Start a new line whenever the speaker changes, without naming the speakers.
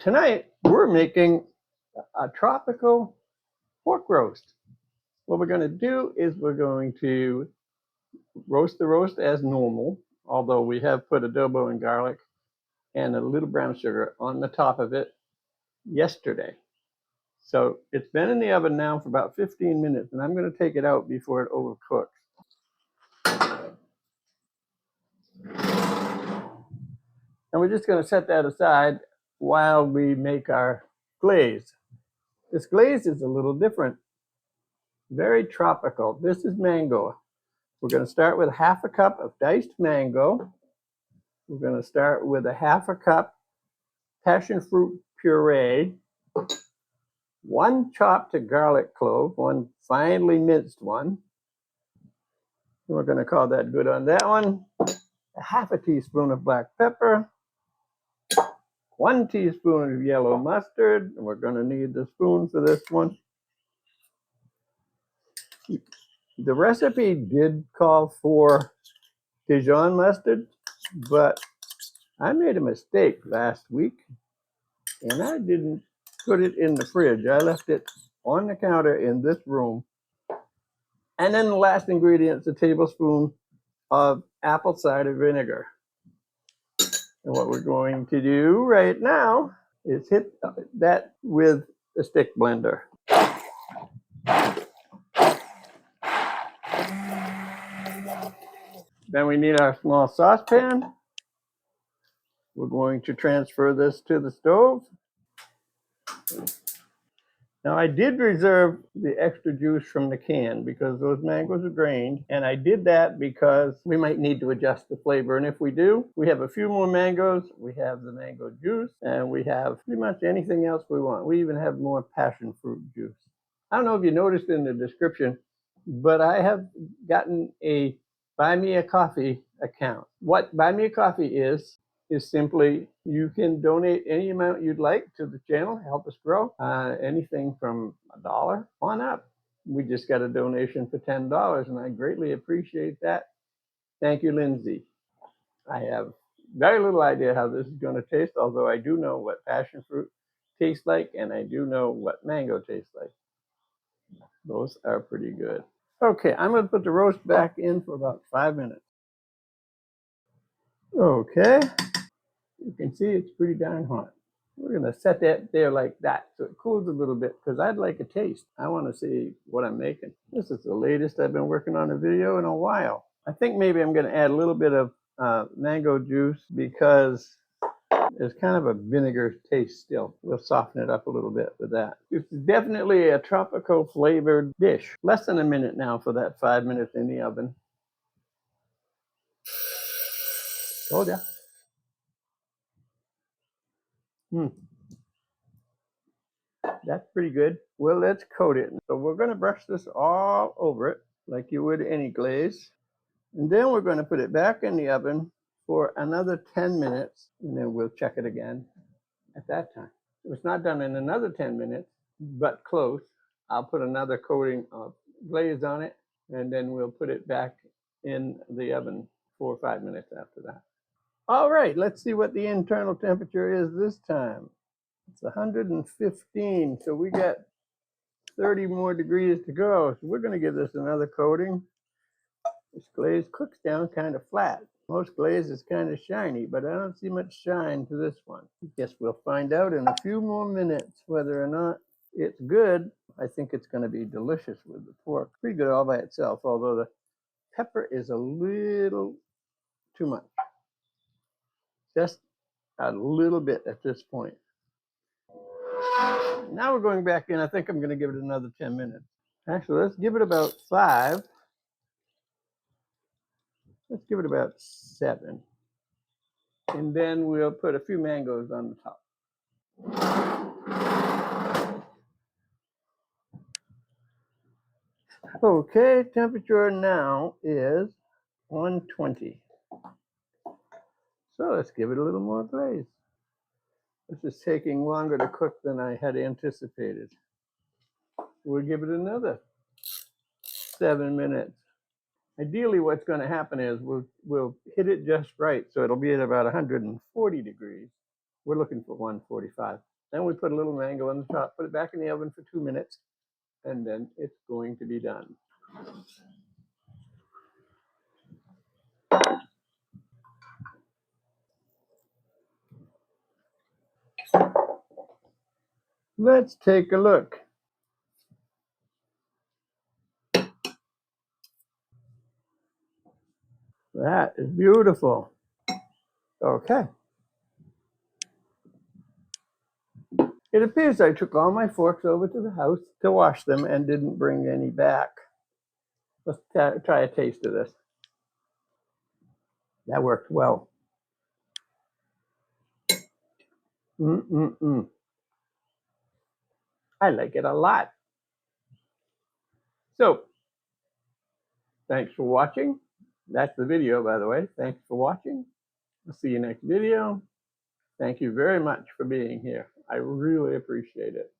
Tonight, we're making a tropical pork roast. What we're going to do is we're going to roast the roast as normal, although we have put adobo and garlic and a little brown sugar on the top of it yesterday. So it's been in the oven now for about 15 minutes, and I'm going to take it out before it overcooks. And we're just going to set that aside while we make our glaze. This glaze is a little different, very tropical. This is mango. We're going to start with half a cup of diced mango. We're going to start with a half a cup passion fruit puree, one chopped garlic clove, one finely minced one. We're going to call that good on that one. A half a teaspoon of black pepper, 1 teaspoon of yellow mustard, and we're going to need the spoon for this one. The recipe did call for DiJon mustard, but I made a mistake last week, and I didn't put it in the fridge. I left it on the counter in this room. And then the last ingredient is a tablespoon of apple cider vinegar. And what we're going to do right now is hit that with a stick blender. Then we need our small saucepan. We're going to transfer this to the stove. Now, I did reserve the extra juice from the can because those mangoes are drained, and I did that because we might need to adjust the flavor. And if we do, we have a few more mangoes, we have the mango juice, and we have pretty much anything else we want. We even have more passion fruit juice. I don't know if you noticed in the description, but I have gotten a Buy Me a Coffee account. What Buy Me a Coffee is simply you can donate any amount you'd like to the channel, help us grow, anything from $1 on up. We just got a donation for $10, and I greatly appreciate that. Thank you, Lindsay. I have very little idea how this is going to taste, although I do know what passion fruit tastes like, and I do know what mango tastes like. Those are pretty good. Okay, I'm going to put the roast back in for about 5 minutes. Okay. You can see it's pretty darn hot. We're going to set that there like that so it cools a little bit because I'd like a taste. I want to see what I'm making. This is the latest I've been working on a video in a while. I think maybe I'm going to add a little bit of mango juice because there's kind of a vinegar taste still. We'll soften it up a little bit with that. It's definitely a tropical flavored dish. Less than a minute now for that 5 minutes in the oven. Told ya. That's pretty good. Well, let's coat it. So we're going to brush this all over it like you would any glaze. And then we're going to put it back in the oven for another 10 minutes, and then we'll check it again at that time. If it's not done in another 10 minutes, but close, I'll put another coating of glaze on it, and then we'll put it back in the oven 4 or 5 minutes after that. All right, let's see what the internal temperature is this time. It's 115, so we got 30 more degrees to go. So we're going to give this another coating. This glaze cooks down kind of flat. Most glaze is kind of shiny, but I don't see much shine to this one. I guess we'll find out in a few more minutes whether or not it's good. I think it's going to be delicious with the pork. Pretty good all by itself, although the pepper is a little too much. Just a little bit at this point. Now we're going back in. I think I'm going to give it another 10 minutes. Actually, let's give it about 5. Let's give it about 7. And then we'll put a few mangoes on the top. Okay, temperature now is 120. So let's give it a little more glaze. This is taking longer to cook than I had anticipated. We'll give it another 7 minutes. Ideally, what's going to happen is we'll hit it just right, so it'll be at about 140 degrees. We're looking for 145. Then we put a little mango on the top, put it back in the oven for 2 minutes, and then it's going to be done. Let's take a look. That is beautiful. Okay. It appears I took all my forks over to the house to wash them and didn't bring any back. Let's try a taste of this. That worked well. Mm-mm-mm. I like it a lot. So, thanks for watching. That's the video, by the way. Thanks for watching. I'll see you next video. Thank you very much for being here. I really appreciate it.